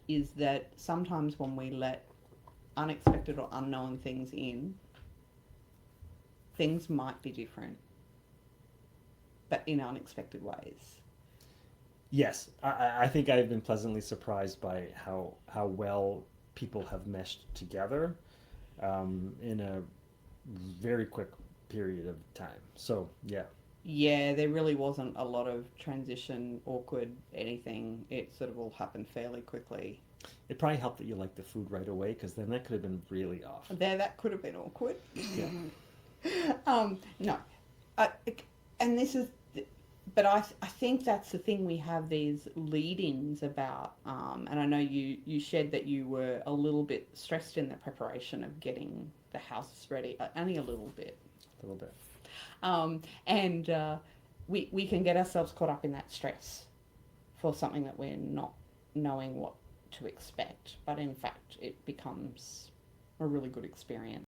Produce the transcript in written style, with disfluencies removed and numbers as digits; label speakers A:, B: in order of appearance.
A: is that sometimes when we let unexpected or unknown things in, things might be different, but in unexpected ways.
B: Yes, I think I've been pleasantly surprised by how well people have meshed together in a very quick period of time. So yeah,
A: Yeah, there really wasn't a lot of transition, awkward, anything. It sort of all happened fairly quickly.
B: it probably helped that you liked the food right away because then that could have been really off.
A: There, that could have been awkward.
B: Yeah.
A: No, I, and this is, but I think that's the thing. We have these lead-ins about, and I know you shared that you were a little bit stressed in the preparation of getting the house ready, only a little bit.
B: A little bit.
A: And we can get ourselves caught up in that stress for something that we're not knowing what to expect, but in fact, it becomes a really good experience.